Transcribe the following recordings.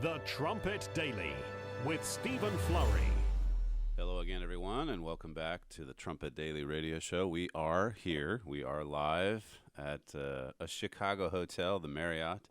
The Trumpet Daily with Stephen Flurry. Hello again, everyone, and welcome back to the Trumpet Daily radio show. We are here. We are live at a Chicago hotel, the Marriott.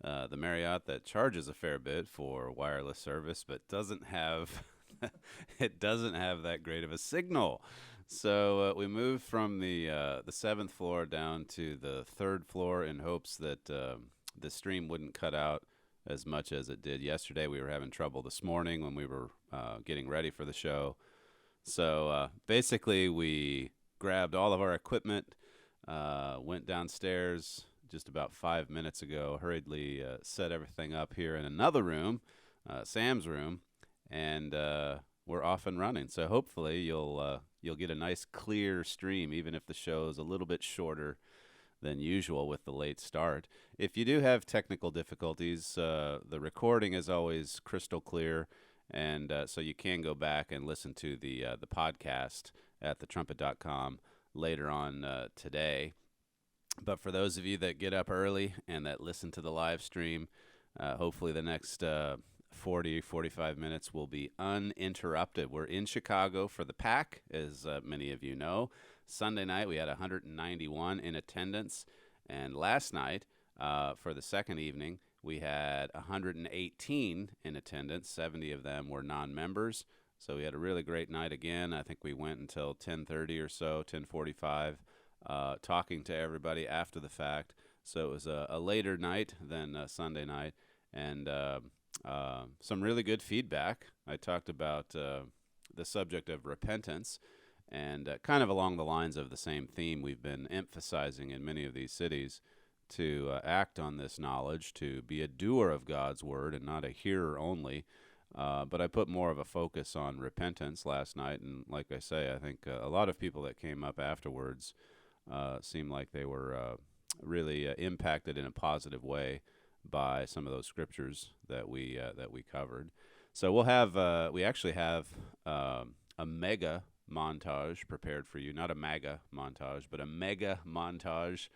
The Marriott that charges a fair bit for wireless service, but doesn't have that great of a signal. So we moved from the 7th floor down to the 3rd floor in hopes that the stream wouldn't cut out as much as it did yesterday. We were having trouble this morning when we were getting ready for the show. So basically, we grabbed all of our equipment, went downstairs just about 5 minutes ago, hurriedly set everything up here in another room, Sam's room, and we're off and running. So hopefully you'll get a nice clear stream, even if the show is a little bit shorter than usual with the late start. If you do have technical difficulties, the recording is always crystal clear, and so you can go back and listen to the podcast at thetrumpet.com later on today. But for those of you that get up early and that listen to the live stream, hopefully the next 45 minutes will be uninterrupted. We're in Chicago for the PAC, as many of you know. Sunday night, we had 191 in attendance. And last night, for the second evening, we had 118 in attendance. 70 of them were non-members. So we had a really great night again. I think we went until 10:30 or so, 10:45, talking to everybody after the fact. So it was a later night than Sunday night. And some really good feedback. I talked about the subject of repentance, and kind of along the lines of the same theme we've been emphasizing in many of these cities, to act on this knowledge, to be a doer of God's word and not a hearer only. But I put more of a focus on repentance last night, and like I say, I think a lot of people that came up afterwards seemed like they were really impacted in a positive way by some of those scriptures that we covered. So we actually have a Mega-Montage prepared for you. Not a Mega-Montage, but a Mega-Montage.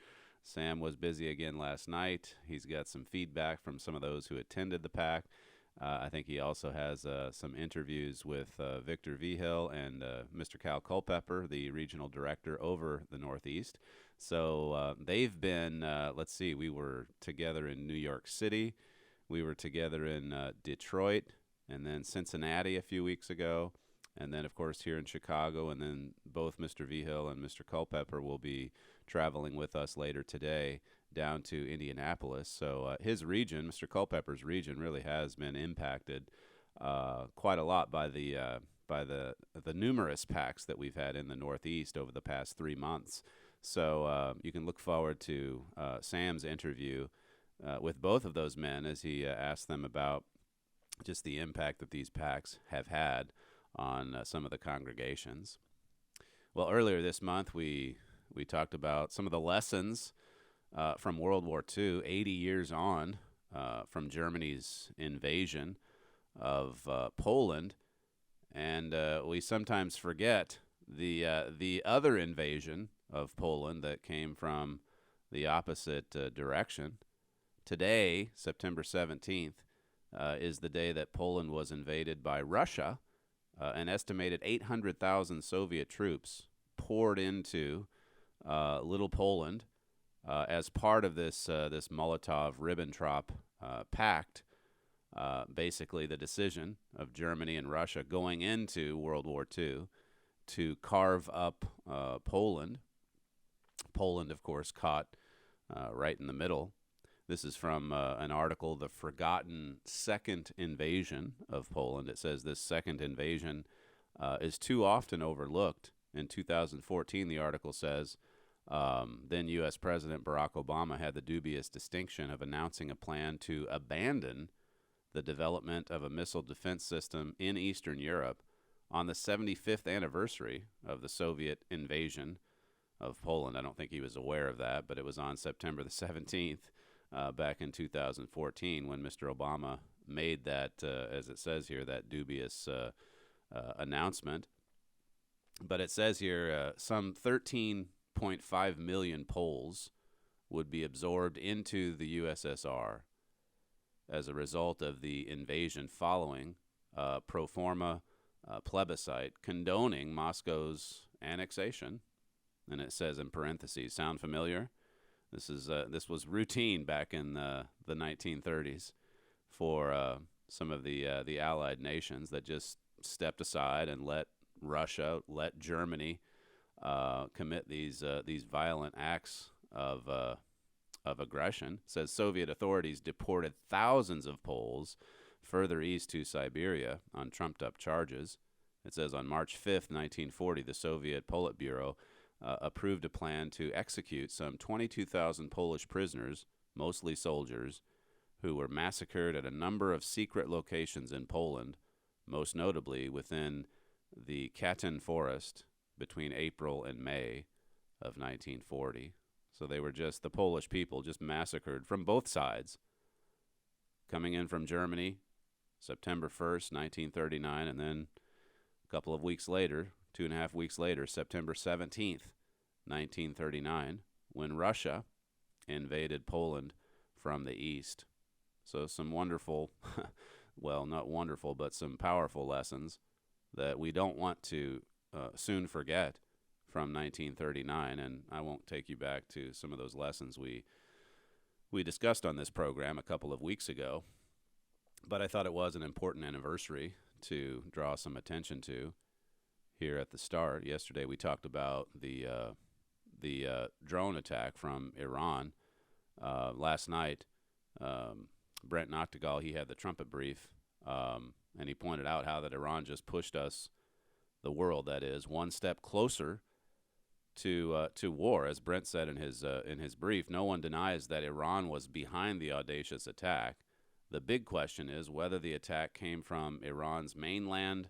Sam was busy again last night. He's got some feedback from some of those who attended the PAC. I think he also has some interviews with Victor Vigil and Mr. Cal Culpepper, the regional director over the Northeast. So they've been, we were together in New York City. We were together in Detroit, and then Cincinnati a few weeks ago. And then, of course, here in Chicago, and then both Mr. Vigil and Mr. Culpepper will be traveling with us later today down to Indianapolis. So his region, Mr. Culpepper's region, really has been impacted quite a lot by the numerous PACs that we've had in the Northeast over the past 3 months. So you can look forward to Sam's interview with both of those men as he asked them about just the impact that these PACs have had on some of the congregations. Well, earlier this month, we talked about some of the lessons from World War II, 80 years on from Germany's invasion of Poland, and we sometimes forget the other invasion of Poland that came from the opposite direction. Today, September 17th, is the day that Poland was invaded by Russia. An estimated 800,000 Soviet troops poured into little Poland as part of this Molotov-Ribbentrop pact, basically the decision of Germany and Russia going into World War II to carve up Poland. Poland, of course, caught right in the middle. This is from an article, The Forgotten Second Invasion of Poland. It says this second invasion is too often overlooked. In 2014, the article says, then U.S. President Barack Obama had the dubious distinction of announcing a plan to abandon the development of a missile defense system in Eastern Europe on the 75th anniversary of the Soviet invasion of Poland. I don't think he was aware of that, but it was on September the 17th. Back in 2014 when Mr. Obama made that, as it says here, that dubious announcement. But it says here some 13.5 million Poles would be absorbed into the USSR. as a result of the invasion following pro forma plebiscite condoning Moscow's annexation. And it says in parentheses, sound familiar? This was routine back in the 1930s for some of the Allied nations that just stepped aside and let Russia, let Germany commit these violent acts of aggression. It says Soviet authorities deported thousands of Poles further east to Siberia on trumped-up charges. It says on March 5th, 1940, the Soviet Politburo approved a plan to execute some 22,000 Polish prisoners, mostly soldiers, who were massacred at a number of secret locations in Poland, most notably within the Katyn Forest between April and May of 1940. So they were just, the Polish people just massacred from both sides, coming in from Germany, September 1st, 1939, and then a couple of weeks later, 2.5 weeks later, September 17th, 1939, when Russia invaded Poland from the east. So some wonderful, well, not wonderful, but some powerful lessons that we don't want to soon forget from 1939. And I won't take you back to some of those lessons we discussed on this program a couple of weeks ago. But I thought it was an important anniversary to draw some attention to here at the start. Yesterday we talked about the drone attack from Iran. Last night, Brent Noctegal, he had the trumpet brief, and he pointed out how that Iran just pushed us, the world that is, one step closer to war. As Brent said in his brief, no one denies that Iran was behind the audacious attack. The big question is whether the attack came from Iran's mainland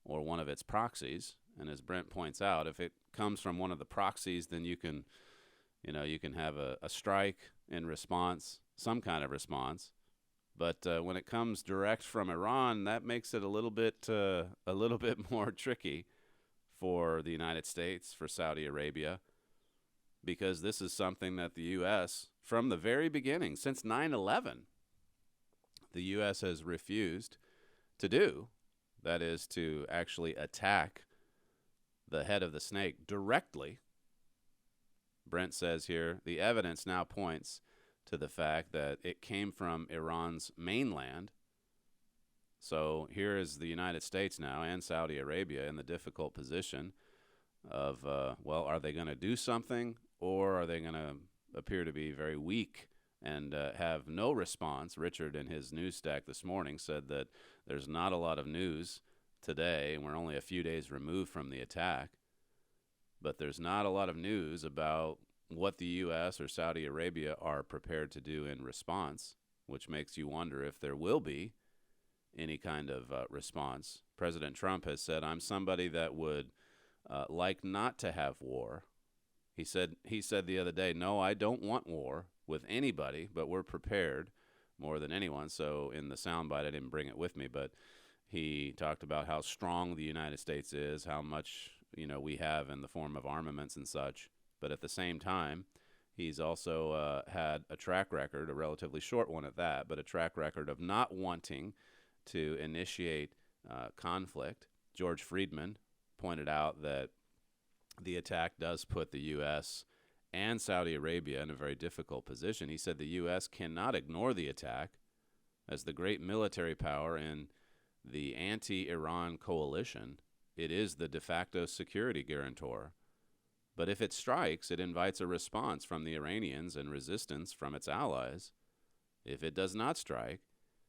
or one of its proxies. And as Brent points out, if it comes from one of the proxies, then you can have a strike in response, some kind of response. But when it comes direct from Iran, that makes it a little bit more tricky for the United States, for Saudi Arabia, because this is something that the U.S., from the very beginning, since 9/11, the U.S. has refused to do. That is to actually attack the head of the snake directly. Brent says here, the evidence now points to the fact that it came from Iran's mainland. So here is the United States now and Saudi Arabia in the difficult position of, are they going to do something, or are they going to appear to be very weak and have no response? Richard, in his news stack this morning, said that there's not a lot of news today, and we're only a few days removed from the attack. But there's not a lot of news about what the U.S. or Saudi Arabia are prepared to do in response, which makes you wonder if there will be any kind of response. President Trump has said, I'm somebody that would like not to have war. He said the other day, no, I don't want war with anybody, but we're prepared more than anyone. So in the soundbite, I didn't bring it with me, but he talked about how strong the United States is, how much we have in the form of armaments and such. But at the same time, he's also had a track record, a relatively short one at that, but a track record of not wanting to initiate conflict. George Friedman pointed out that the attack does put the U.S. and Saudi Arabia in a very difficult position. He said the U.S. cannot ignore the attack as the great military power in the anti-Iran coalition. It is the de facto security guarantor. But if it strikes, it invites a response from the Iranians and resistance from its allies. If it does not strike,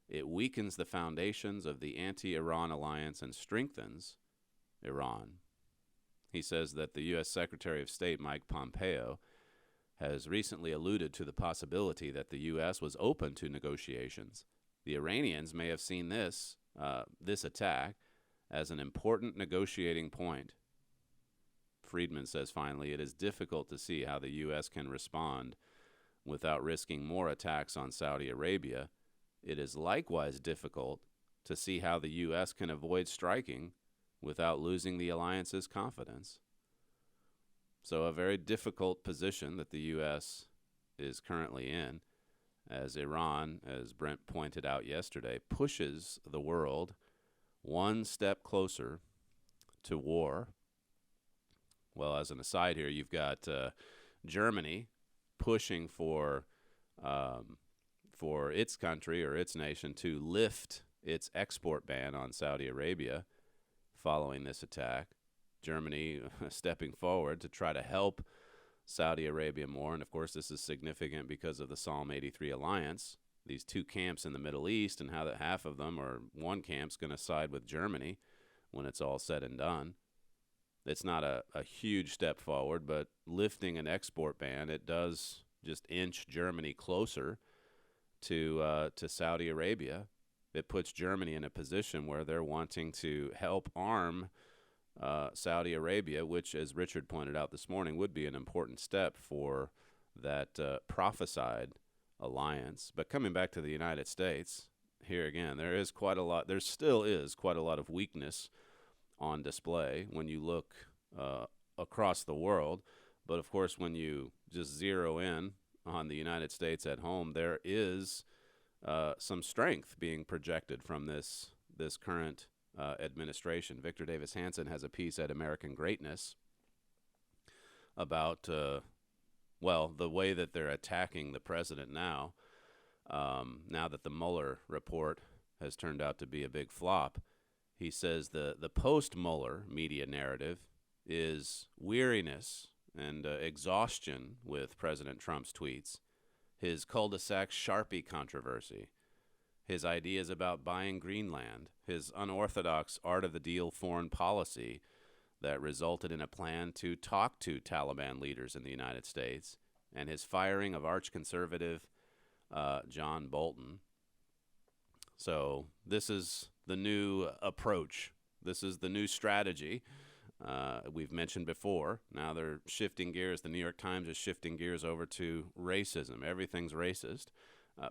it weakens the foundations of the anti-Iran alliance and strengthens Iran. He says that the U.S. Secretary of State Mike Pompeo has recently alluded to the possibility that the U.S. was open to negotiations. The Iranians may have seen this attack as an important negotiating point. Friedman says, finally, it is difficult to see how the U.S. can respond without risking more attacks on Saudi Arabia. It is likewise difficult to see how the U.S. can avoid striking without losing the alliance's confidence. So a very difficult position that the U.S. is currently in. as Iran, as Brent pointed out yesterday, pushes the world one step closer to war. Well, as an aside here, you've got Germany pushing for its country or its nation to lift its export ban on Saudi Arabia following this attack. Germany stepping forward to try to help Saudi Arabia more. And, of course, this is significant because of the Psalm 83 alliance, these two camps in the Middle East, and how that half of them, or one camp's going to side with Germany when it's all said and done. It's not a huge step forward, but lifting an export ban, it does just inch Germany closer to Saudi Arabia. It puts Germany in a position where they're wanting to help arm Saudi Arabia, which, as Richard pointed out this morning, would be an important step for that prophesied alliance. But coming back to the United States, here again, there still is quite a lot of weakness on display when you look across the world. But, of course, when you just zero in on the United States at home, there is some strength being projected from this current administration. Victor Davis Hanson has a piece at American Greatness about, the way that they're attacking the president now that the Mueller report has turned out to be a big flop. He says the post-Mueller media narrative is weariness and exhaustion with President Trump's tweets, his cul-de-sac Sharpie controversy, his ideas about buying Greenland, his unorthodox art of the deal foreign policy that resulted in a plan to talk to Taliban leaders in the United States, and his firing of arch-conservative John Bolton. So this is the new approach. This is the new strategy we've mentioned before. Now they're shifting gears. The New York Times is shifting gears over to racism. Everything's racist.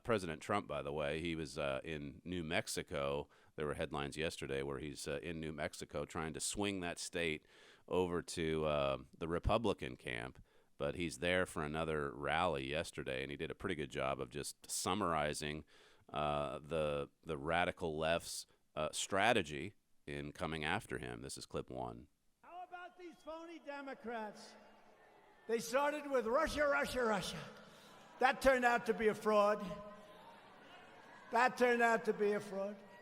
President Trump, by the way, he was in New Mexico. There were headlines yesterday where he's in New Mexico trying to swing that state over to the Republican camp. But he's there for another rally yesterday, and he did a pretty good job of just summarizing the radical left's strategy in coming after him. This is clip one. How about these phony Democrats? They started with Russia, Russia, Russia. That turned out to be a fraud.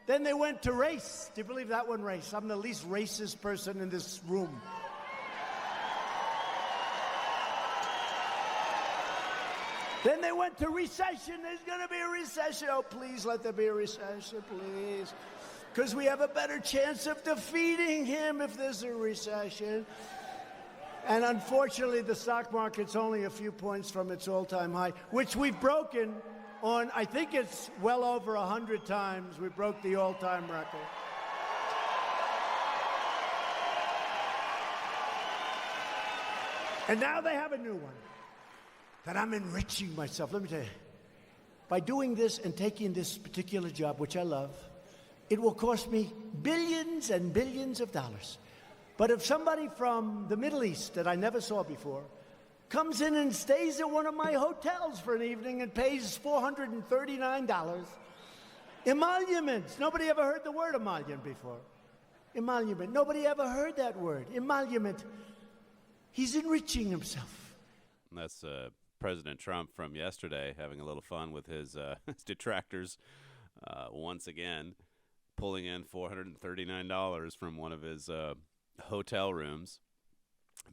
Then they went to race. Do you believe that one, race? I'm the least racist person in this room. Then they went to recession. There's going to be a recession. Oh, please let there be a recession, please. Because we have a better chance of defeating him if there's a recession. And unfortunately, the stock market's only a few points from its all-time high, which we've broken on, I think it's well over 100 times. We broke the all-time record. And now they have a new one, that I'm enriching myself. Let me tell you, by doing this and taking this particular job, which I love, it will cost me billions and billions of dollars. But if somebody from the Middle East that I never saw before comes in and stays at one of my hotels for an evening and pays $439, emoluments. Nobody ever heard the word emollient before. Emolument. Nobody ever heard that word. Emolument. He's enriching himself. That's President Trump from yesterday having a little fun with his detractors once again, pulling in $439 from one of his hotel rooms.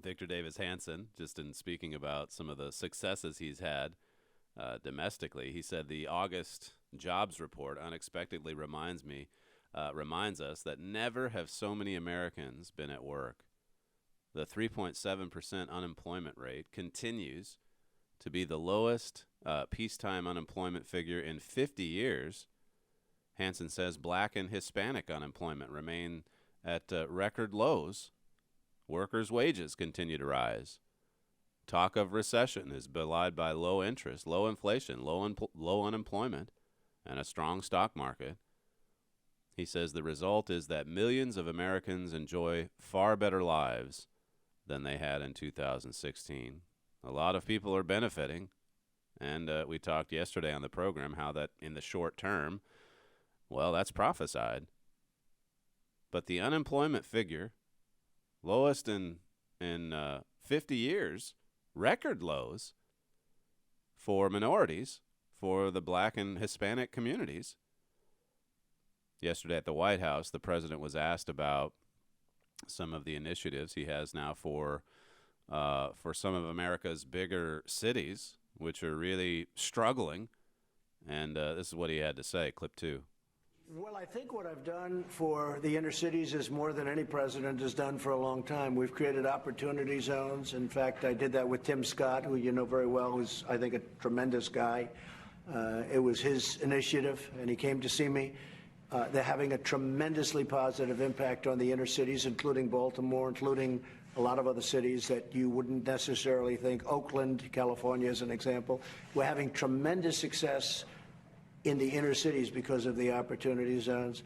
Victor Davis Hanson, just in speaking about some of the successes he's had domestically, he said the August jobs report unexpectedly reminds us that never have so many Americans been at work. The 3.7% unemployment rate continues to be the lowest peacetime unemployment figure in 50 years. Hanson says black and Hispanic unemployment remain at record lows. Workers' wages continue to rise. Talk of recession is belied by low interest, low inflation, low unemployment, and a strong stock market. He says the result is that millions of Americans enjoy far better lives than they had in 2016. A lot of people are benefiting, And we talked yesterday on the program how that in the short term, well, that's prophesied. But the unemployment figure, lowest in 50 years, record lows for minorities, for the black and Hispanic communities. Yesterday at the White House, the president was asked about some of the initiatives he has now for some of America's bigger cities, which are really struggling. And this is what he had to say, clip 2. Well, I think what I've done for the inner cities is more than any president has done for a long time. We've created opportunity zones. In fact, I did that with Tim Scott, who you know very well, who's, I think, a tremendous guy. It was his initiative, and he came to see me. They're having a tremendously positive impact on the inner cities, including Baltimore, including a lot of other cities that you wouldn't necessarily think. Oakland, California, is an example. We're having tremendous success in the inner cities because of the opportunity zones.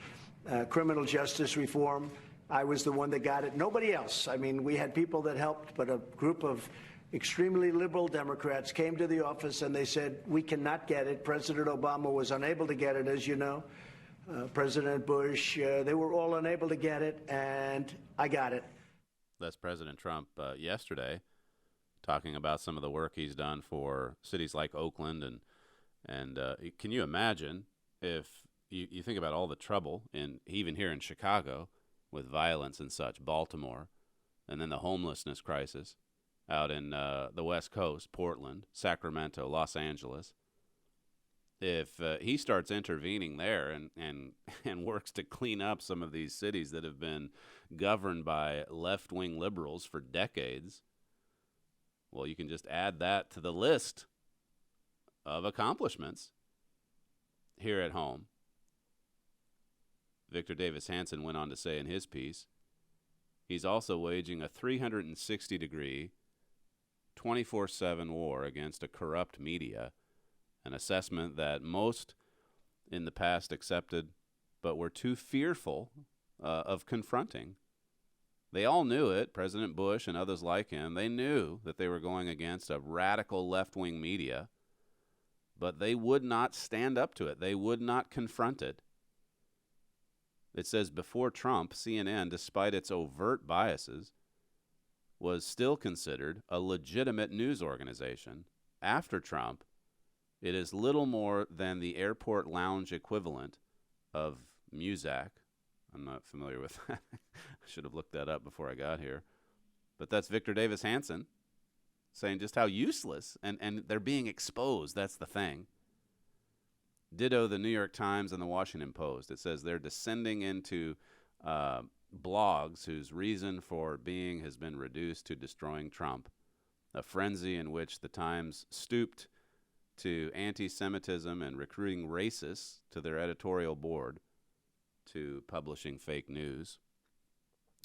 Criminal justice reform, I was the one that got it. Nobody else. I mean, we had people that helped, but a group of extremely liberal Democrats came to the office and they said, we cannot get it. President Obama was unable to get it, as you know. President Bush, they were all unable to get it, and I got it. That's President Trump yesterday, talking about some of the work he's done for cities like Oakland. And can you imagine if you think about all the trouble, even here in Chicago, with violence and such, Baltimore, and then the homelessness crisis out in the West Coast, Portland, Sacramento, Los Angeles. If he starts intervening there and works to clean up some of these cities that have been governed by left-wing liberals for decades, well, you can just add that to the list of accomplishments here at home. Victor Davis Hanson went on to say in his piece, he's also waging a 360-degree, 24/7 war against a corrupt media, an assessment that most in the past accepted but were too fearful of confronting. They all knew it, President Bush and others like him. They knew that they were going against a radical left-wing media, but they would not stand up to it. They would not confront it. It says before Trump, CNN, despite its overt biases, was still considered a legitimate news organization. After Trump, it is little more than the airport lounge equivalent of Muzak. I'm not familiar with that. I should have looked that up before I got here. But that's Victor Davis Hanson saying just how useless, and they're being exposed. That's the thing. Ditto the New York Times and the Washington Post. It says they're descending into blogs whose reason for being has been reduced to destroying Trump, a frenzy in which the Times stooped to anti-Semitism and recruiting racists to their editorial board, to publishing fake news.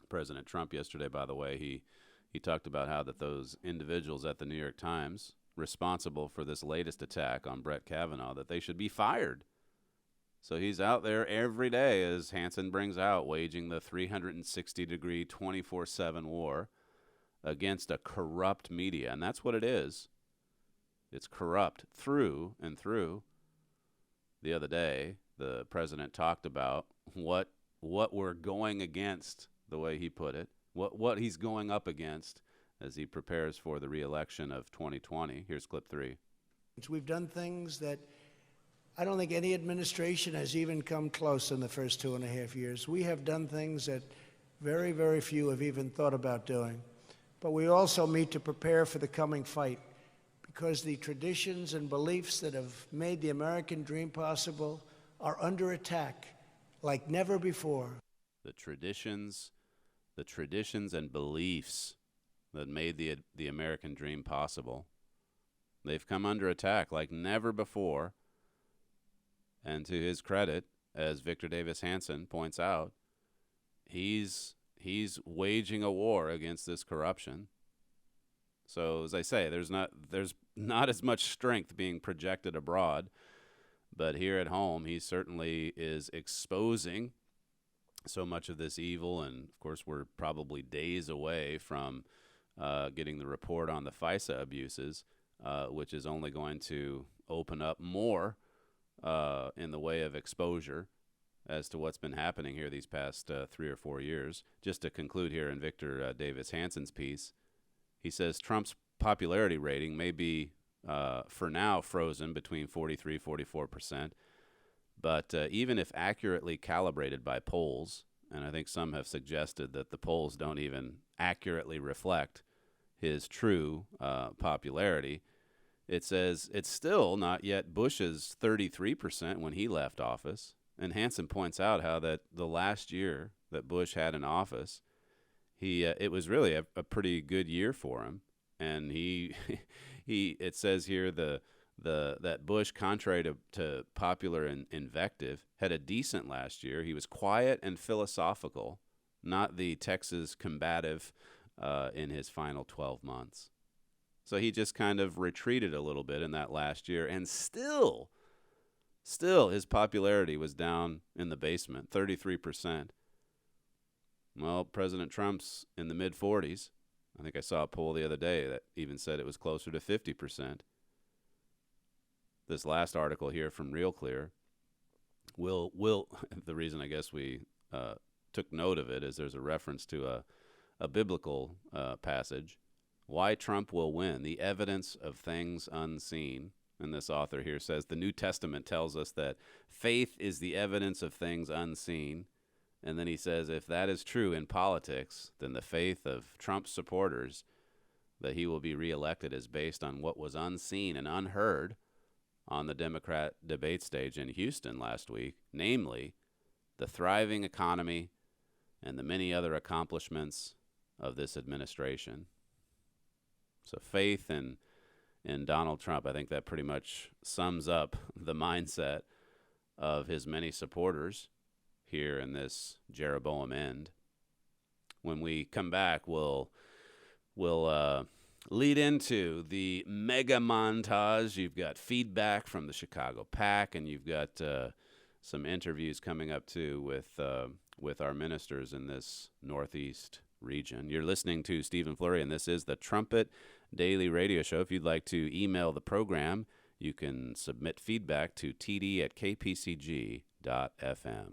President Trump yesterday, by the way, he talked about how that those individuals at the New York Times responsible for this latest attack on Brett Kavanaugh, that they should be fired. So he's out there every day, as Hanson brings out, waging the 360-degree, 24/7 war against a corrupt media. And that's what it is. It's corrupt through and through. The other day, the president talked about what we're going against, the way he put it, what he's going up against as he prepares for the re-election of 2020. Here's clip 3. We've done things that I don't think any administration has even come close in the first 2.5 years. We have done things that very, very few have even thought about doing. But we also meet to prepare for the coming fight, because the traditions and beliefs that have made the American dream possible are under attack like never before. The traditions and beliefs that made the American dream possible, they've come under attack like never before. And to his credit, as Victor Davis Hanson points out, he's waging a war against this corruption. So as I say, there's not as much strength being projected abroad, but here at home, he certainly is exposing so much of this evil. And of course, we're probably days away from getting the report on the FISA abuses. which is only going to open up more in the way of exposure as to what's been happening here these past 3 or 4 years. Just to conclude here in Victor Davis Hanson's piece, he says Trump's popularity rating may be, for now, frozen between 43-44%, but even if accurately calibrated by polls, and I think some have suggested that the polls don't even accurately reflect his true popularity, it says it's still not yet Bush's 33% when he left office. And Hanson points out how that the last year that Bush had in office, it was really a pretty good year for him. And it says here that Bush, contrary to popular invective, had a decent last year. He was quiet and philosophical, not the Texas combative in his final 12 months. So he just kind of retreated a little bit in that last year, and still his popularity was down in the basement, 33%. Well, President Trump's in the mid-40s. I think I saw a poll the other day that even said it was closer to 50%. This last article here from Real Clear will the reason I guess we took note of it is there's a reference to a biblical passage. Why Trump will win, the evidence of things unseen. And this author here says the New Testament tells us that faith is the evidence of things unseen. And then he says if that is true in politics, then the faith of Trump's supporters that he will be reelected is based on what was unseen and unheard on the Democrat debate stage in Houston last week, namely the thriving economy and the many other accomplishments of this administration. So faith in Donald Trump, I think that pretty much sums up the mindset of his many supporters here in this Jeroboam end. When we come back, we'll lead into the Mega-Montage. You've got feedback from the Chicago PAC, and you've got some interviews coming up too with our ministers in this Northeast region. You're listening to Stephen Flurry, and this is the Trumpet Daily Radio Show. If you'd like to email the program, you can submit feedback to td@kpcg.fm.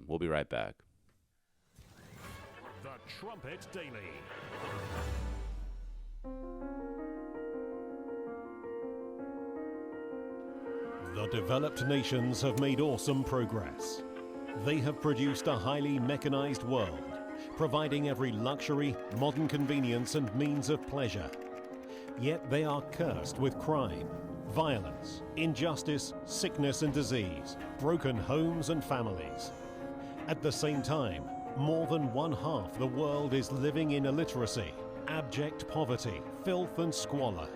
We'll be right back. The Trumpet Daily. The developed nations have made awesome progress. They have produced a highly mechanized world, providing every luxury, modern convenience, and means of pleasure. Yet they are cursed with crime, violence, injustice, sickness and disease, broken homes and families. At the same time, more than one half the world is living in illiteracy, abject poverty, filth and squalor.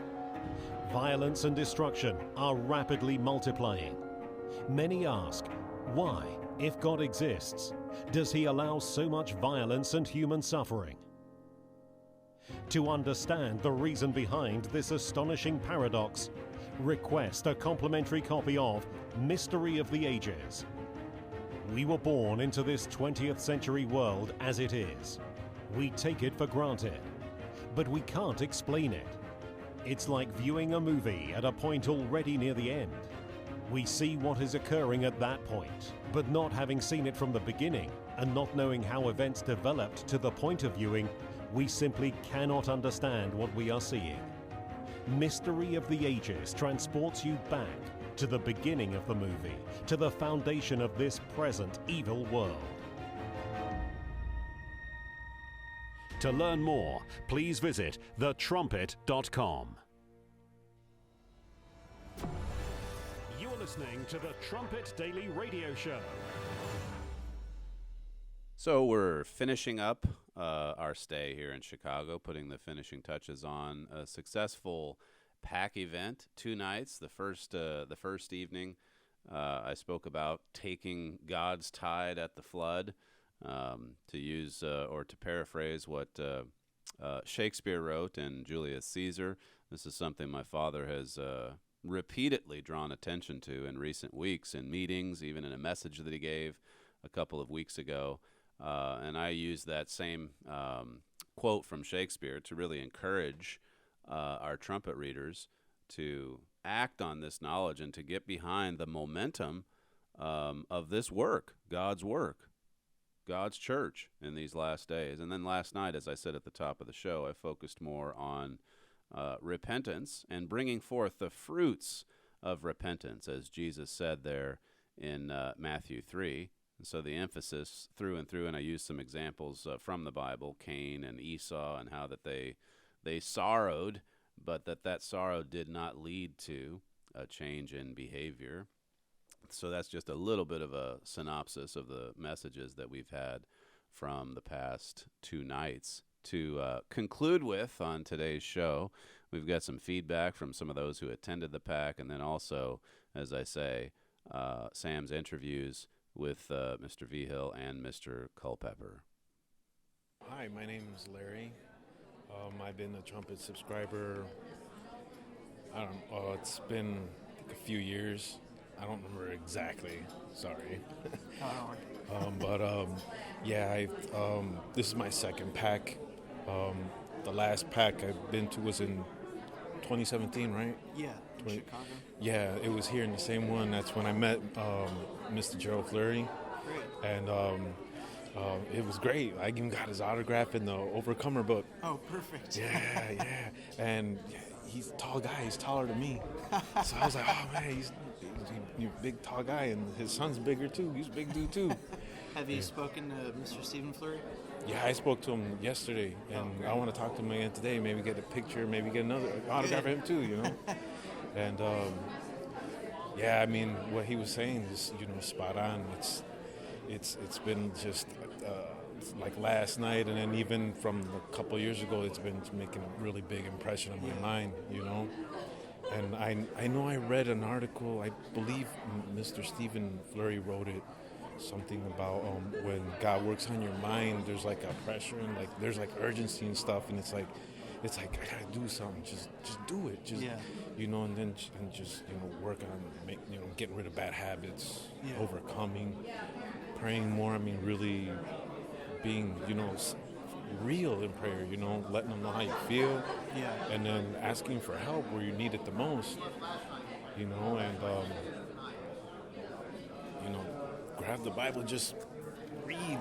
Violence and destruction are rapidly multiplying. Many ask, why, if God exists, does he allow so much violence and human suffering? To understand the reason behind this astonishing paradox, request a complimentary copy of Mystery of the Ages. We were born into this 20th century world as it is. We take it for granted, but we can't explain it. It's like viewing a movie at a point already near the end. We see what is occurring at that point, but not having seen it from the beginning and not knowing how events developed to the point of viewing, we simply cannot understand what we are seeing. Mystery of the Ages transports you back to the beginning of the movie, to the foundation of this present evil world. To learn more, please visit thetrumpet.com. You're listening to the Trumpet Daily Radio Show. So we're finishing up our stay here in Chicago, putting the finishing touches on a successful PAC event, 2 nights. The first evening, I spoke about taking God's tide at the flood, to use or to paraphrase what Shakespeare wrote in Julius Caesar. This is something my father has repeatedly drawn attention to in recent weeks in meetings, even in a message that he gave a couple of weeks ago. And I use that same quote from Shakespeare to really encourage our trumpet readers to act on this knowledge and to get behind the momentum of this work, God's church in these last days. And then last night, as I said at the top of the show, I focused more on repentance and bringing forth the fruits of repentance, as Jesus said there in Matthew 3. And so the emphasis through and through, and I used some examples from the Bible, Cain and Esau, and how that they sorrowed, but that sorrow did not lead to a change in behavior. So that's just a little bit of a synopsis of the messages that we've had from the past 2 nights. To conclude with on today's show, we've got some feedback from some of those who attended the PAC, and then also, as I say, Sam's interviews with Mr. Vigil and Mr. Culpepper. Hi, my name is Larry. I've been a Trumpet subscriber. It's been a few years. I don't remember exactly. Sorry. This is my second PAC. The last PAC I've been to was in 2017, right? Yeah, in Chicago. Yeah, it was here in the same one. That's when I met Mr. Gerald Fleury. Great. And it was great. I even got his autograph in the Overcomer book. Oh, perfect. Yeah. And he's a tall guy. He's taller than me. So I was like, oh, man, he's a big, tall guy. And his son's bigger, too. He's a big dude, too. Have you spoken to Mr. Stephen Fleury? Yeah, I spoke to him yesterday. And I want to talk to him again today. Maybe get a picture. Maybe get another autograph of him, too, you know. And, what he was saying is, spot on. It's been just like last night, and then even from a couple of years ago, it's been making a really big impression on my mind, And I know I read an article, I believe Mr. Stephen Fleury wrote it, something about when God works on your mind, there's like a pressure and like there's like urgency and stuff, and it's like I gotta do something, just do it, and then work on getting rid of bad habits, overcoming, praying more. I mean, really being real in prayer, letting them know how you feel, and then asking for help where you need it the most, and grab the Bible, just read,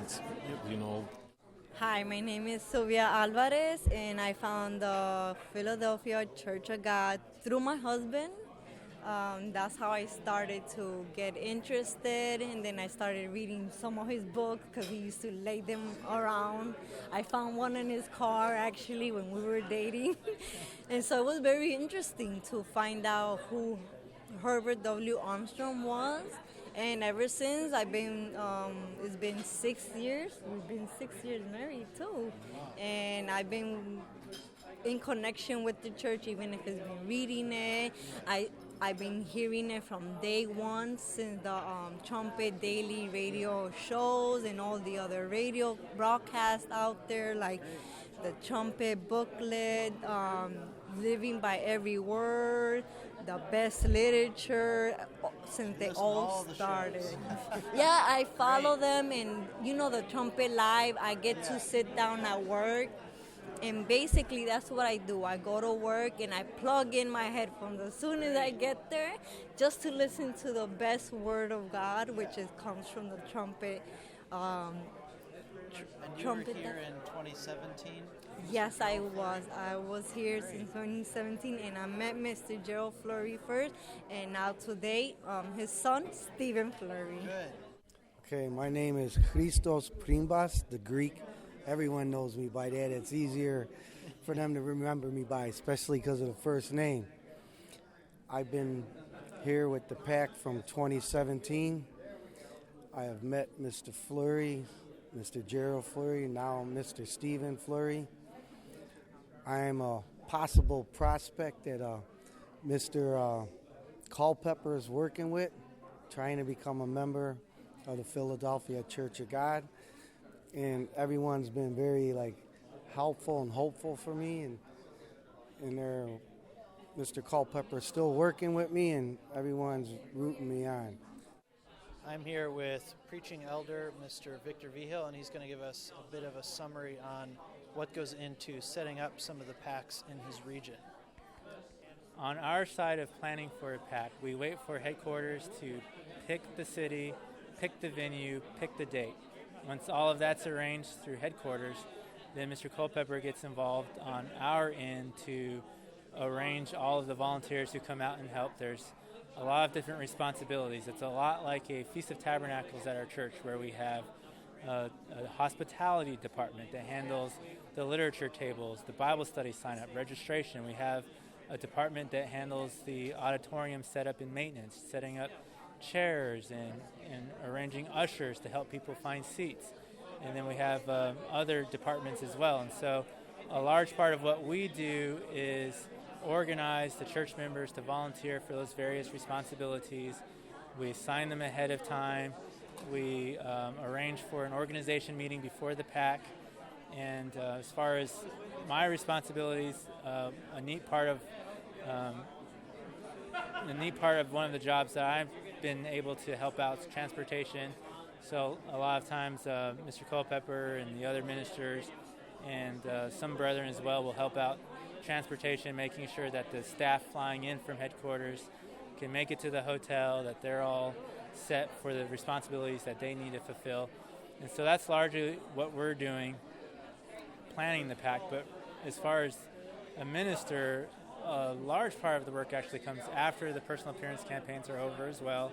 Hi, my name is Sylvia Alvarez, and I found the Philadelphia Church of God through my husband. That's how I started to get interested, and then I started reading some of his books because he used to lay them around. I found one in his car, actually, when we were dating. And so it was very interesting to find out who Herbert W. Armstrong was. And ever since, it's been 6 years. We've been 6 years married, too. And I've been in connection with the church, even if it's been reading it. I've been hearing it from day one since the Trumpet Daily radio shows and all the other radio broadcasts out there, like the Trumpet booklet, Living by Every Word, the best literature, since they all started. Yeah, I follow them, and the Trumpet Live, I get to sit down at work. And basically, that's what I do. I go to work and I plug in my headphones as soon as I get there, just to listen to the best word of God, which comes from the trumpet. And you were here in 2017? Yes, I was. I was here since 2017, and I met Mr. Gerald Fleury first, and now today, his son, Stephen Fleury. Good. Okay, my name is Christos Primbas, the Greek. Everyone knows me by that. It's easier for them to remember me by, especially because of the first name. I've been here with the PAC from 2017. I have met Mr. Fleury, Mr. Gerald Fleury, now Mr. Stephen Fleury. I am a possible prospect that Mr. Culpepper is working with, trying to become a member of the Philadelphia Church of God. And everyone's been very helpful and hopeful for me, and Mr. Culpepper is still working with me, and everyone's rooting me on. I'm here with preaching elder Mr. Victor Vigil, and he's going to give us a bit of a summary on what goes into setting up some of the PACs in his region. On our side of planning for a PAC, we wait for headquarters to pick the city, pick the venue, pick the date. Once all of that's arranged through headquarters, then Mr. Culpepper gets involved on our end to arrange all of the volunteers who come out and help. There's a lot of different responsibilities. It's a lot like a Feast of Tabernacles at our church, where we have a hospitality department that handles the literature tables, the Bible study sign-up, registration. We have a department that handles the auditorium setup and maintenance, setting up chairs and arranging ushers to help people find seats. And then we have other departments as well. And so a large part of what we do is organize the church members to volunteer for those various responsibilities. We assign them ahead of time. We arrange for an organization meeting before the PAC. And as far as my responsibilities, a neat part of one of the jobs that I've been able to help out is transportation. So a lot of times Mr. Culpepper and the other ministers and some brethren as well will help out transportation, making sure that the staff flying in from headquarters can make it to the hotel, that they're all set for the responsibilities that they need to fulfill. And so that's largely what we're doing, planning the PAC. But as far as a minister, a large part of the work actually comes after the personal appearance campaigns are over as well.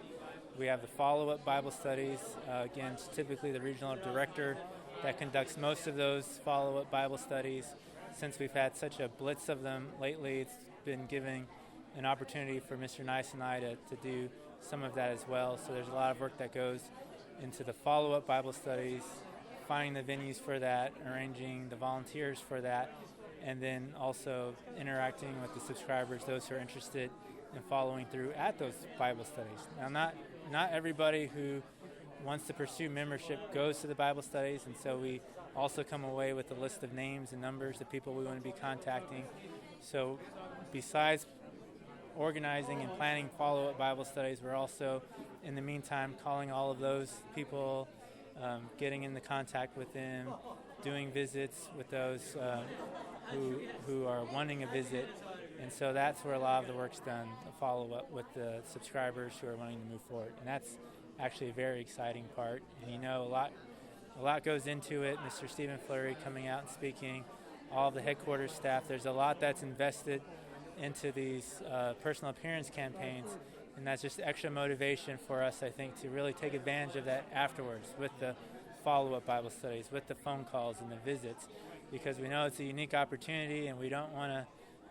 We have the follow-up Bible studies. Again, it's typically the regional director that conducts most of those follow-up Bible studies. Since we've had such a blitz of them lately, it's been giving an opportunity for Mr. Nice and I to do some of that as well. So there's a lot of work that goes into the follow-up Bible studies, finding the venues for that, arranging the volunteers for that, and then also interacting with the subscribers, those who are interested in following through at those Bible studies. Now, not everybody who wants to pursue membership goes to the Bible studies, and so we also come away with a list of names and numbers of people we want to be contacting. So besides organizing and planning follow-up Bible studies, we're also, in the meantime, calling all of those people, getting into contact with them, doing visits with those who are wanting a visit. And so that's where a lot of the work's done, a follow-up with the subscribers who are wanting to move forward. And that's actually a very exciting part. And you know, a lot goes into it. Mr. Stephen Fleury coming out and speaking, all of the headquarters staff. There's a lot that's invested into these personal appearance campaigns, and that's just extra motivation for us, I think, to really take advantage of that afterwards with the follow-up Bible studies, with the phone calls and the visits, because we know it's a unique opportunity, and we don't want to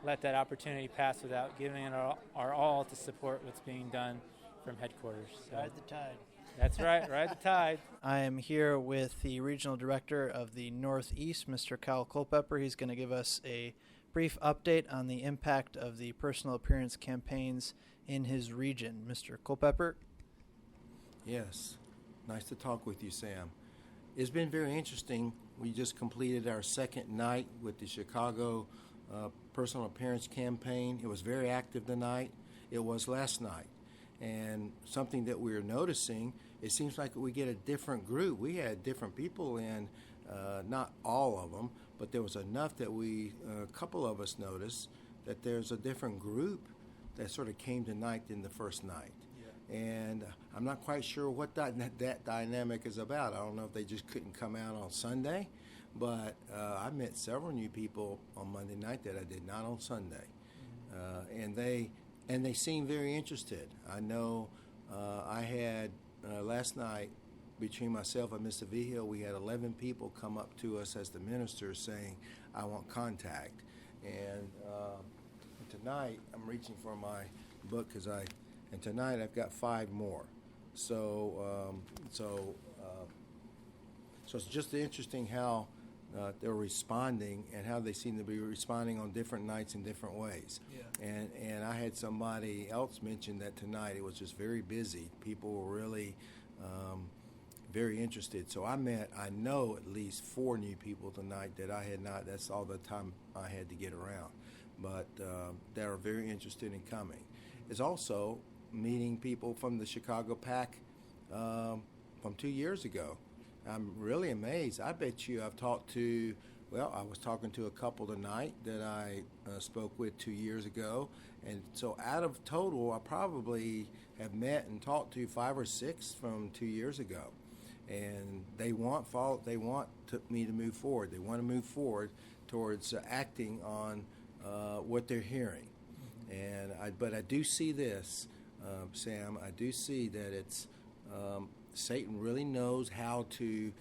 let that opportunity pass without giving it our all to support what's being done from headquarters. So, Ride the tide. That's right, ride the tide. I am here with the regional director of the Northeast, Mr. Kyle Culpepper. He's going to give us a brief update on the impact of the personal appearance campaigns in his region. Mr. Culpepper? Yes, nice to talk with you, Sam. It's been very interesting. We just completed our second night with the Chicago personal appearance campaign. It was very active tonight. It was last night. And something that we're noticing, it seems like we get a different group. We had different people in, not all of them, but there was enough that a couple of us noticed that there's a different group that sort of came tonight than the first night. Yeah. And I'm not quite sure what that dynamic is about. I don't know if they just couldn't come out on Sunday, but I met several new people on Monday night that I did not on Sunday. And they seem very interested. I know I had last night, between myself and Mr. Vigil, we had 11 people come up to us as the ministers saying, I want contact. And tonight, I'm reaching for my book and tonight I've got 5 more. So it's just interesting how they're responding and how they seem to be responding on different nights in different ways. Yeah. And I had somebody else mention that tonight it was just very busy. People were really very interested. So I know at least 4 new people tonight that I had not, that's all the time I had to get around. But they are very interested in coming. It's also meeting people from the Chicago PAC from 2 years ago. I'm really amazed. I bet you I've talked to Well, I was talking to a couple tonight that I spoke with 2 years ago, and so out of total, I probably have met and talked to 5 or 6 from 2 years ago, and they want me to move forward. They want to move forward towards acting on what they're hearing, but I do see this, Sam. I do see that it's Satan really knows how to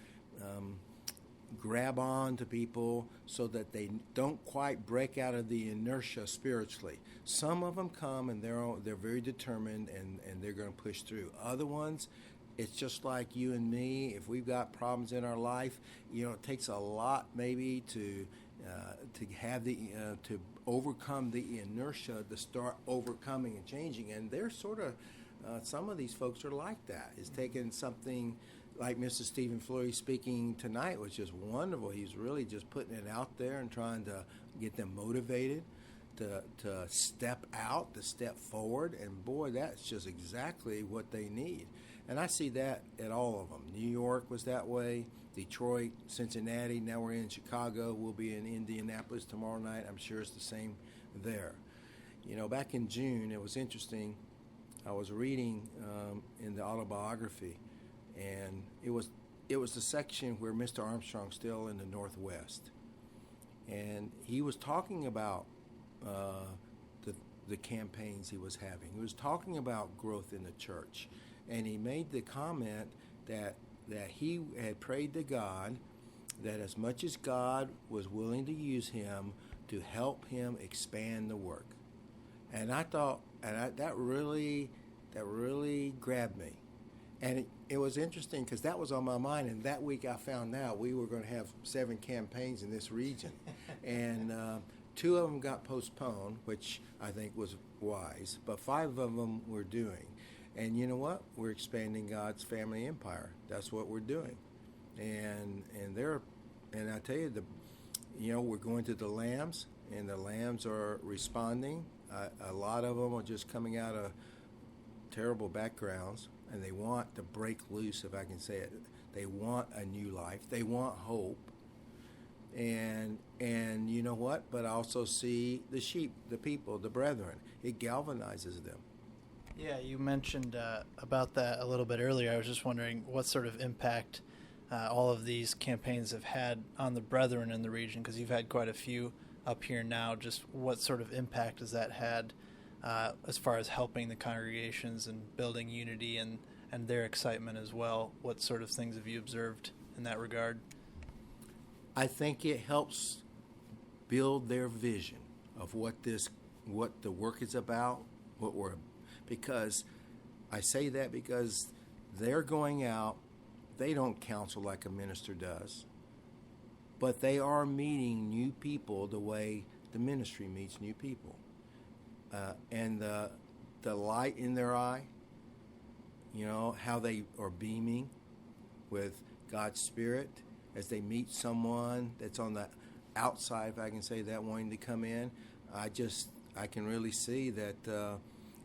grab on to people so that they don't quite break out of the inertia spiritually. Some of them come and they're very determined and they're going to push through. Other ones, it's just like you and me. If we've got problems in our life, it takes a lot maybe to have to overcome the inertia to start overcoming and changing. And they're sort of some of these folks are like that. It's taken something like Mr. Stephen Flory speaking tonight was just wonderful. He's really just putting it out there and trying to get them motivated to step out, to step forward. And boy, that's just exactly what they need. And I see that at all of them. New York was that way, Detroit, Cincinnati. Now we're in Chicago. We'll be in Indianapolis tomorrow night. I'm sure it's the same there. Back in June, it was interesting. I was reading in the autobiography, and it was the section where Mr. Armstrong's still in the Northwest, and he was talking about the campaigns he was having. He was talking about growth in the church, and he made the comment that he had prayed to God that as much as God was willing to use him to help him expand the work. And I thought, that really grabbed me. And it was interesting because that was on my mind. And that week I found out we were going to have 7 campaigns in this region. And 2 of them got postponed, which I think was wise. But 5 of them we're doing. And you know what? We're expanding God's family empire. That's what we're doing. And I tell you, we're going to the Lambs, and the Lambs are responding. A lot of them are just coming out of terrible backgrounds, and they want to break loose, if I can say it. They want a new life. They want hope. And you know what? But I also see the sheep, the people, the brethren. It galvanizes them. Yeah, you mentioned about that a little bit earlier. I was just wondering what sort of impact all of these campaigns have had on the brethren in the region, because you've had quite a few up here now. Just what sort of impact has that had as far as helping the congregations and building unity and their excitement as well? What sort of things have you observed in that regard? I think it helps build their vision of what the work is about, because I say that because they're going out. They don't counsel like a minister does, but they are meeting new people the way the ministry meets new people. And the light in their eye, how they are beaming with God's Spirit as they meet someone that's on the outside, if I can say that, wanting to come in. I can really see that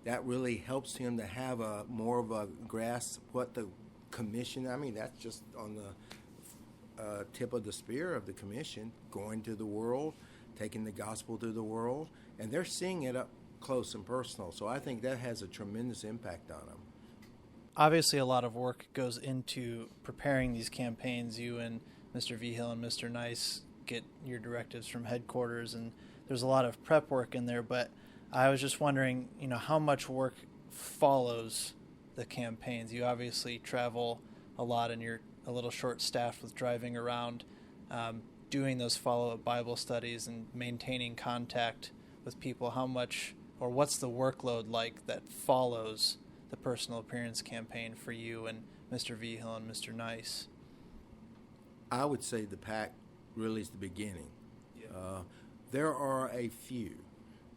that really helps him to have more of a grasp what the commission. I mean, that's just on the tip of the spear of the commission, going to the world, taking the gospel to the world, and they're seeing it up close and personal. So I think that has a tremendous impact on them. Obviously, a lot of work goes into preparing these campaigns. You and Mr. Vigil and Mr. Nice get your directives from headquarters, and there's a lot of prep work in there. But I was just wondering, how much work follows the campaigns. You obviously travel a lot, and you're a little short-staffed with driving around, doing those follow-up Bible studies and maintaining contact with people. How much, or what's the workload like that follows the personal appearance campaign for you and Mr. Vigil and Mr. Nice? I would say the PAC really is the beginning. Yeah. There are a few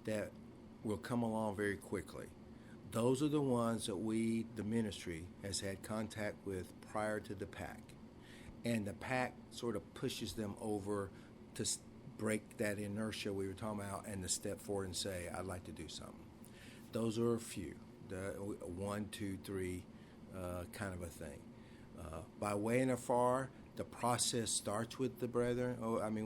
that will come along very quickly. Those are the ones that the ministry, has had contact with prior to the PAC. And the PAC sort of pushes them over to break that inertia we were talking about and to step forward and say, I'd like to do something. Those are a few, the 1, 2, 3 kind of a thing. By way and afar, the process starts with the brethren,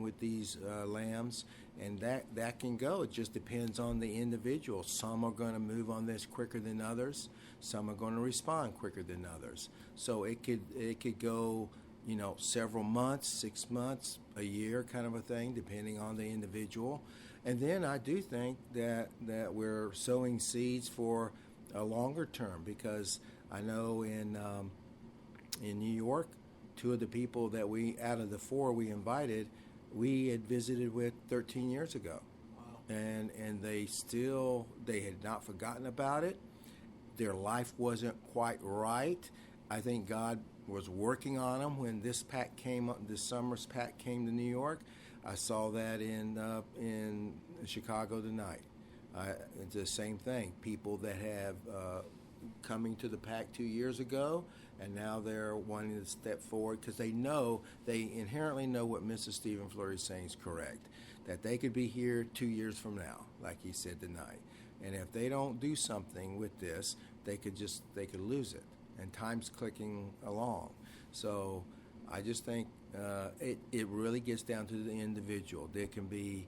with these lambs, and that can go. It just depends on the individual. Some are going to move on this quicker than others. Some are going to respond quicker than others. So it could go, several months, 6 months, a year, kind of a thing, depending on the individual. And then I do think that we're sowing seeds for a longer term, because I know in New York, 2 of the people that out of the 4 we invited, we had visited with 13 years ago. Wow. And they had not forgotten about it. Their life wasn't quite right. I think God was working on them when this summer's PAC came to New York. I saw that in Chicago tonight. It's the same thing. People that have coming to the PAC 2 years ago, and now they're wanting to step forward because they inherently know what Mrs. Stephen Fleury is saying is correct, that they could be here 2 years from now, like he said tonight. And if they don't do something with this, they could lose it. And time's clicking along. So I just think it really gets down to the individual. There can be,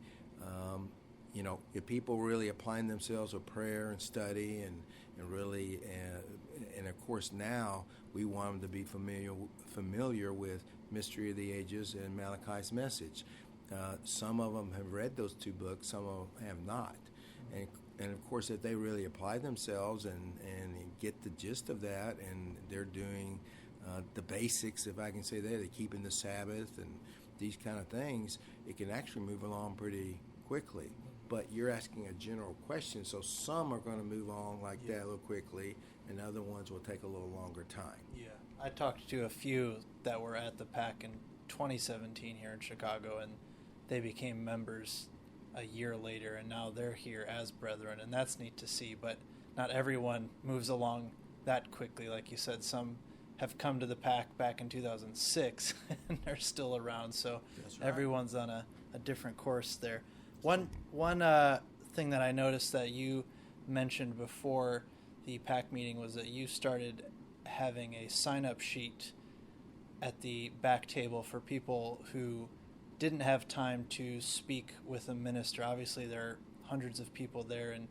if people really applying themselves with prayer and study and really, and of course now we want them to be familiar with Mystery of the Ages and Malachi's message. Some of them have read those 2 books, some of them have not. And of course, if they really apply themselves and get the gist of that, and they're doing the basics, if I can say that, they're keeping the Sabbath and these kind of things, it can actually move along pretty quickly. But you're asking a general question, so some are going to move along like that a little quickly, and other ones will take a little longer time. Yeah, I talked to a few that were at the PAC in 2017 here in Chicago, and they became members a year later, and now they're here as brethren, and that's neat to see. But not everyone moves along that quickly. Like you said, some have come to the PAC back in 2006 and they're still around, so right. Everyone's on a different course there. One thing that I noticed that you mentioned before the PAC meeting was that you started having a sign-up sheet at the back table for people who didn't have time to speak with a minister. Obviously, there are hundreds of people there, and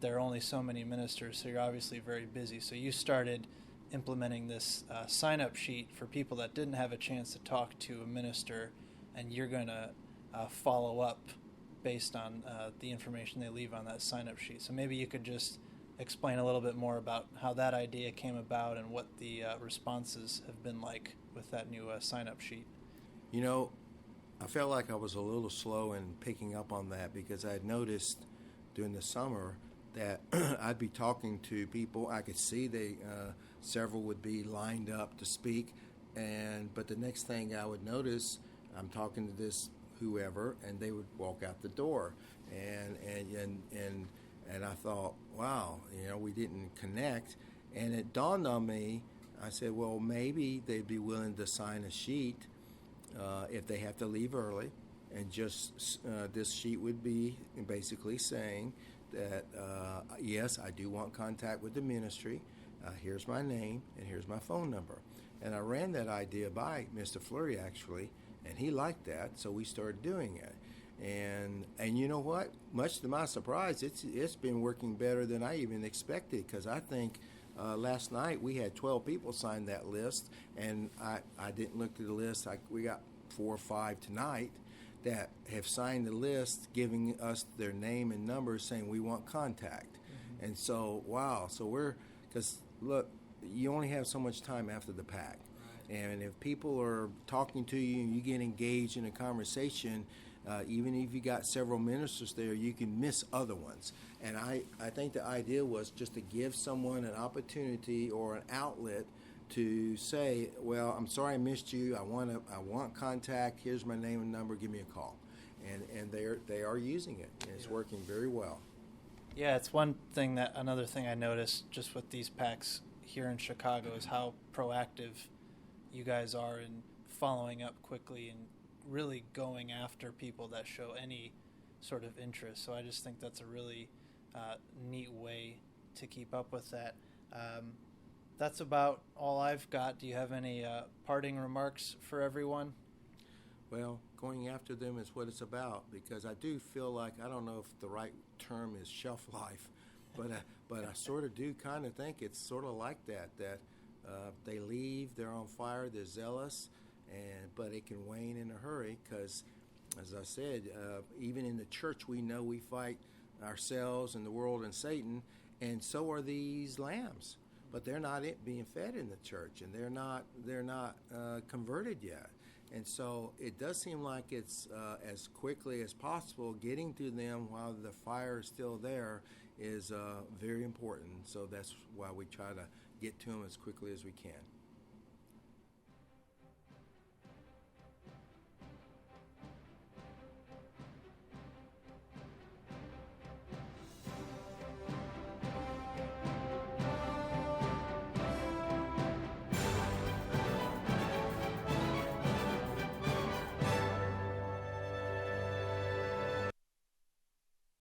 there are only so many ministers, so you're obviously very busy. So you started implementing this sign-up sheet for people that didn't have a chance to talk to a minister, and you're going to follow up based on the information they leave on that sign-up sheet. So maybe you could just explain a little bit more about how that idea came about and what the responses have been like with that new sign-up sheet. I felt like I was a little slow in picking up on that, because I had noticed during the summer that I'd be talking to people. I could see several would be lined up to speak, but the next thing I would notice, I'm talking to this whoever, and they would walk out the door, and I thought, wow, we didn't connect, and it dawned on me. I said, well, maybe they'd be willing to sign a sheet if they have to leave early, and just this sheet would be basically saying that, yes, I do want contact with the ministry. Here's my name, and here's my phone number. And I ran that idea by Mr. Fleury, actually, and he liked that, so we started doing it. And you know what? Much to my surprise, it's been working better than I even expected, because I think last night we had 12 people sign that list, and I didn't look at the list. We got 4 or 5 tonight that have signed the list, giving us their name and number, saying we want contact. Mm-hmm. And so, wow. So because look, you only have so much time after the PAC. Right. And if people are talking to you and you get engaged in a conversation, even if you got several ministers there, you can miss other ones. And I think the idea was just to give someone an opportunity or an outlet to say, well, I'm sorry I missed you. I want contact. Here's my name and number. Give me a call. And they are using it, and it's working very well. Yeah, it's another thing I noticed just with these PACs here in Chicago is how proactive you guys are in following up quickly and really going after people that show any sort of interest. So I just think that's a really neat way to keep up with that. That's about all I've got. Do you have any parting remarks for everyone? Well, going after them is what it's about, because I do feel like, I don't know if the right term is shelf life, but I sort of do kind of think it's sort of like that they leave, they're on fire, they're zealous, but it can wane in a hurry because, as I said, even in the church we know we fight ourselves and the world and Satan, and so are these lambs. But they're not being fed in the church, and they're not converted yet. And so it does seem like it's as quickly as possible getting to them while the fire is still there is very important. So that's why we try to get to them as quickly as we can.